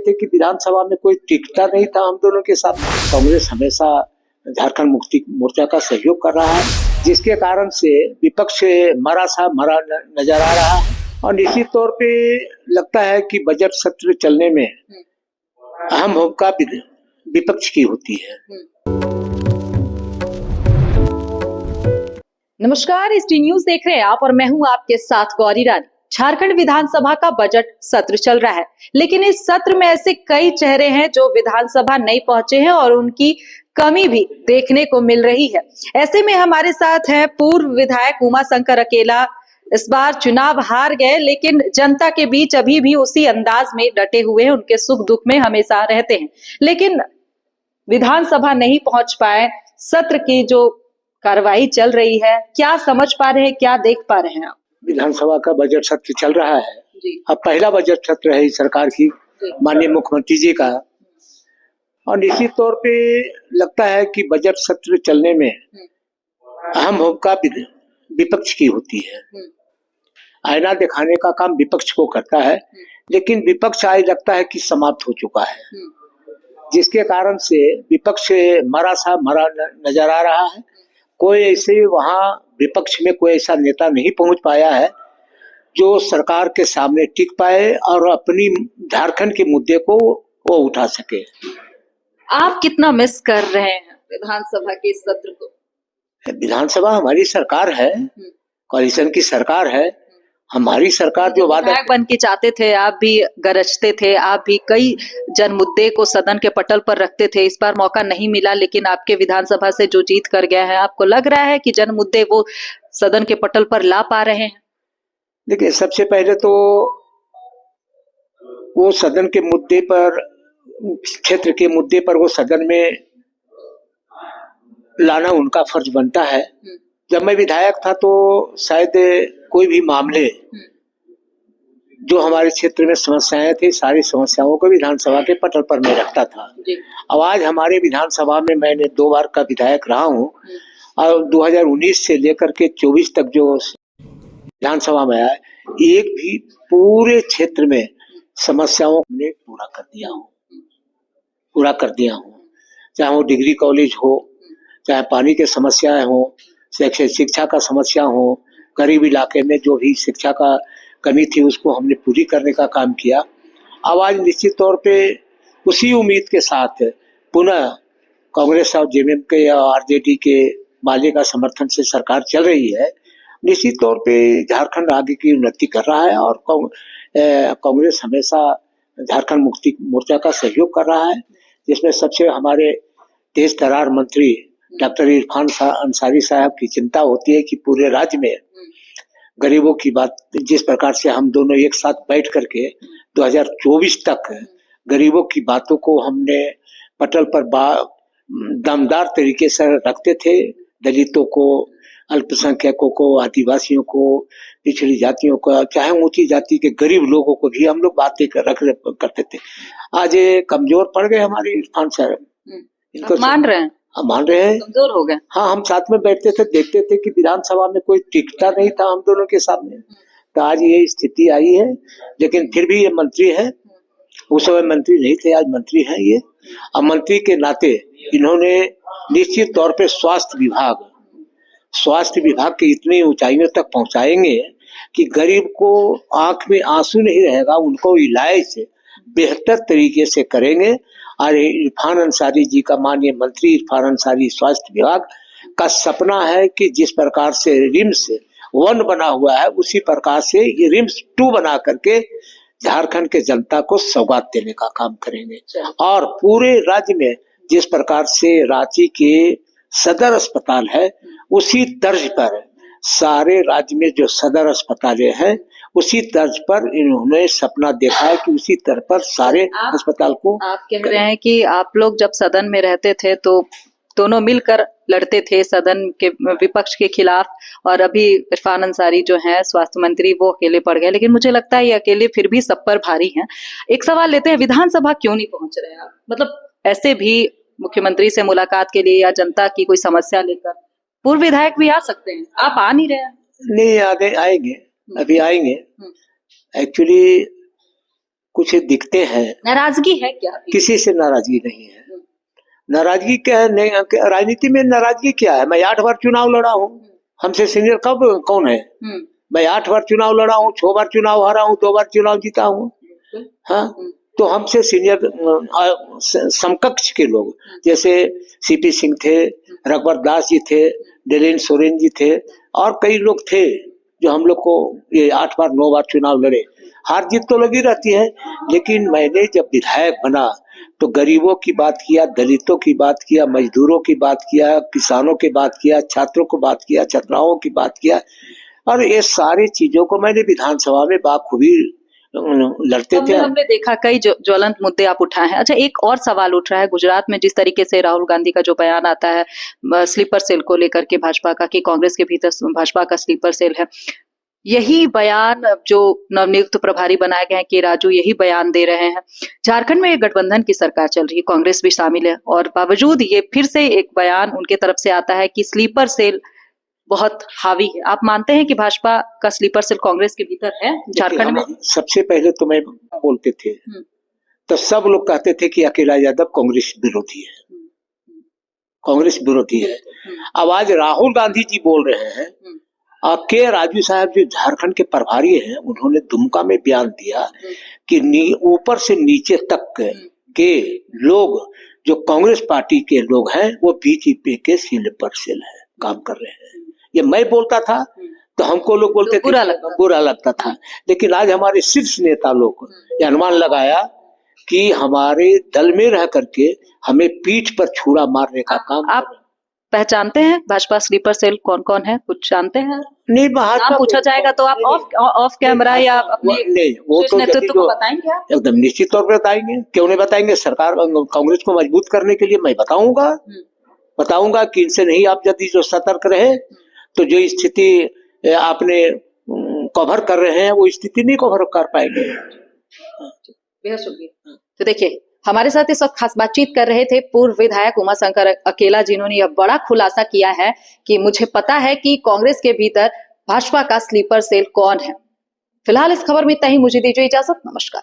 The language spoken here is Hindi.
थे कि विधानसभा में कोई टिकता नहीं था हम दोनों के साथ। कांग्रेस हमेशा झारखंड मुक्ति मोर्चा का सहयोग कर रहा है, जिसके कारण से विपक्ष मरा नजर आ रहा है। और निश्चित तौर पे लगता है कि बजट सत्र चलने में अहम भूमिका विपक्ष की होती है। नमस्कार, टी न्यूज देख रहे हैं आप और मैं हूं आपके साथ गौरी रानी। झारखंड विधानसभा का बजट सत्र चल रहा है, लेकिन इस सत्र में ऐसे कई चेहरे हैं जो विधानसभा नहीं पहुंचे हैं और उनकी कमी भी देखने को मिल रही है। ऐसे में हमारे साथ हैं पूर्व विधायक उमाशंकर अकेला। इस बार चुनाव हार गए, लेकिन जनता के बीच अभी भी उसी अंदाज में डटे हुए हैं, उनके सुख दुख में हमेशा रहते हैं। लेकिन विधानसभा नहीं पहुंच पाए। सत्र की जो कार्रवाई चल रही है, क्या समझ पा रहे हैं, क्या देख पा रहे हैं आप? विधानसभा का बजट सत्र चल रहा है जी। अब पहला बजट सत्र है इस सरकार की, माननीय मुख्यमंत्री जी का। और निश्चित तौर पे लगता है कि बजट सत्र चलने में अहम भूमिका विपक्ष की होती है। आईना दिखाने का काम विपक्ष को करता है, लेकिन विपक्ष आज लगता है कि समाप्त हो चुका है, जिसके कारण से विपक्ष मरा नजर आ रहा है। कोई ऐसे वहां विपक्ष में कोई ऐसा नेता नहीं पहुंच पाया है जो सरकार के सामने टिक पाए और अपनी झारखंड के मुद्दे को वो उठा सके। आप कितना मिस कर रहे हैं विधानसभा के सत्र को? विधानसभा हमारी सरकार है, कोalition की सरकार है। हमारी सरकार जो वादा बन के चाहते थे, आप भी गरजते थे, आप भी कई जन मुद्दे को सदन के पटल पर रखते थे। इस बार मौका नहीं मिला, लेकिन आपके विधानसभा से जो जीत कर गया है, आपको लग रहा है कि जन मुद्दे वो सदन के पटल पर ला पा रहे हैं? देखिए, सबसे पहले तो वो सदन के मुद्दे पर, क्षेत्र के मुद्दे पर वो सदन में लाना उनका फर्ज बनता है। जब मैं विधायक था तो शायद कोई भी मामले जो हमारे क्षेत्र में समस्याएं थी, सारी समस्याओं को विधानसभा के पटल पर मैं रखता था। अब आज हमारे विधानसभा में मैंने 2 बार का विधायक रहा हूँ और 2019 से लेकर के 24 तक जो विधानसभा में आया, एक भी पूरे क्षेत्र में समस्याओं ने पूरा कर दिया हूँ। चाहे वो डिग्री कॉलेज हो, चाहे पानी के समस्याएं हो, शिक्षा का समस्या हो, गरीब इलाके में जो भी शिक्षा का कमी थी उसको हमने पूरी करने का काम किया। अब आज निश्चित तौर पे उसी उम्मीद के साथ पुनः कांग्रेस और जेएमएम के और आरजेडी के माले का समर्थन से सरकार चल रही है। निश्चित तौर पे झारखंड आगे की उन्नति कर रहा है और कांग्रेस हमेशा झारखंड मुक्ति मोर्चा का सहयोग कर रहा है, जिसमें सबसे हमारे तेज तर्रार मंत्री डॉक्टर इरफान अंसारी साहब की चिंता होती है कि पूरे राज्य में गरीबों की बात, जिस प्रकार से हम दोनों एक साथ बैठ करके 2024 तक गरीबों की बातों को हमने पटल पर दमदार तरीके से रखते थे। दलितों को, अल्पसंख्यकों को, आदिवासियों को, पिछड़ी जातियों को, चाहे ऊंची जाति के गरीब लोगों को भी हम लोग बातें करते थे। आज ये कमजोर पड़ गए हमारे इरफान साहब। इनको मान रहे हैं, कमजोर हो गए। हाँ, हम साथ में बैठते थे, देखते थे कि विधानसभा में कोई टिकता नहीं था हम दोनों के सामने। तो आज ये स्थिति आई है, लेकिन फिर भी ये मंत्री है। उस समय मंत्री नहीं थे, आज मंत्री हैं ये। अब मंत्री के नाते इन्होंने निश्चित तौर पे स्वास्थ्य विभाग की इतनी ऊंचाइयों तक पहुंचाएंगे कि गरीब को आंख में आंसू नहीं रहेगा, उनको इलाज बेहतर तरीके से करेंगे। और इरफान अंसारी जी का, माननीय मंत्री इरफान अंसारी, स्वास्थ्य विभाग का सपना है कि जिस प्रकार से रिम्स 1 बना हुआ है, उसी प्रकार से ये रिम्स 2 बना करके झारखंड के जनता को सौगात देने का काम करेंगे। और पूरे राज्य में जिस प्रकार से रांची के सदर अस्पताल है, उसी तर्ज पर सारे राज्य में जो सदर अस्पतालें हैं, उसी तर्ज पर इन्होंने सपना देखा है कि उसी तरह पर सारे अस्पताल को। आप कह रहे हैं कि आप लोग जब सदन में रहते थे तो दोनों मिलकर लड़ते थे सदन के विपक्ष के खिलाफ, और अभी इरफान अंसारी जो हैं स्वास्थ्य मंत्री, वो अकेले पड़ गए। लेकिन मुझे लगता है ये अकेले फिर भी सब पर भारी हैं। एक सवाल लेते हैं, विधानसभा क्यों नहीं पहुंच रहे आप? मतलब ऐसे भी मुख्यमंत्री से मुलाकात के लिए या जनता की कोई समस्या लेकर पूर्व विधायक भी आ सकते हैं, आप आ नहीं रहे हैं। नहीं आएंगे, अभी आएंगे। एक्चुअली कुछ दिखते हैं। नाराजगी है क्या? किसी से नाराजगी नहीं है। नाराजगी क्या है? नहीं, राजनीति में नाराजगी क्या है? मैं 8 बार चुनाव लड़ा हूँ, हमसे सीनियर कौन है? मैं 8 बार चुनाव लड़ा हूँ, 6 बार चुनाव हारा हूँ, 2 बार चुनाव जीता हूँ। हाँ, तो हमसे सीनियर समकक्ष के लोग जैसे सीपी सिंह थे, रघुवर दास जी थे, डीरेन सोरेन जी थे और कई लोग थे जो हम लोग को ये 8 बार 9 बार चुनाव लड़े। हार जीत तो लगी रहती है, लेकिन मैंने जब विधायक बना तो गरीबों की बात किया, दलितों की बात किया, मजदूरों की बात किया, किसानों की बात किया, छात्रों को बात किया, छात्राओं की बात किया और ये सारी चीजों को मैंने विधानसभा में बाखूबी लड़ते थे। हमने देखा कई ज्वलंत मुद्दे आप उठाए हैं। अच्छा, एक और सवाल उठ रहा है, गुजरात में जिस तरीके से राहुल गांधी का जो बयान आता है स्लीपर सेल को लेकर के भाजपा का, कि कांग्रेस के भीतर भाजपा का स्लीपर सेल है, यही बयान जो नवनियुक्त प्रभारी बनाए गए हैं के राजू यही बयान दे रहे हैं। झारखंड में एक गठबंधन की सरकार चल रही है, कांग्रेस भी शामिल है और बावजूद ये फिर से एक बयान उनके तरफ से आता है कि स्लीपर सेल बहुत हावी है। आप मानते हैं कि भाजपा का स्लीपर सेल कांग्रेस के भीतर है झारखंड में? सबसे पहले तो मैं बोलते थे तो सब लोग कहते थे कि अकेला यादव कांग्रेस विरोधी है, कांग्रेस विरोधी है। अब आज राहुल गांधी जी बोल रहे हैं, के राजू साहब जो झारखंड के प्रभारी हैं, उन्होंने दुमका में बयान दिया कि ऊपर से नीचे तक के लोग जो कांग्रेस पार्टी के लोग हैं वो बीजेपी के स्लीपर सेल है, काम कर रहे हैं। ये मैं बोलता था तो हमको लोग बोलते थे बुरा लगता था, लेकिन आज हमारे शीर्ष नेता लोग ये अनुमान लगाया कि हमारे दल में रह करके हमें पीठ पर छुरा मारने का काम। आप पहचानते हैं भाजपा स्लीपर सेल कौन कौन है, कुछ जानते हैं? नहीं, नाम पूछा जाएगा तो आप ऑफ कैमरा या अपने वो तो नेतृत्व को बताएंगे? आप एकदम निश्चित तौर पर बताएंगे, क्यों नहीं बताएंगे। सरकार कांग्रेस को मजबूत करने के लिए मैं बताऊंगा कि इनसे नहीं आप यदि जो सतर्क रहे तो जो स्थिति आपने कवर कर रहे हैं वो स्थिति नहीं कवर कर पाएंगे। बेहद शुक्रिया। तो देखिए, हमारे साथ इस वक्त खास बातचीत कर रहे थे पूर्व विधायक उमाशंकर अकेला, जिन्होंने यह बड़ा खुलासा किया है कि मुझे पता है कि कांग्रेस के भीतर भाजपा का स्लीपर सेल कौन है। फिलहाल इस खबर में इतना ही, मुझे दीजिए इजाजत, नमस्कार।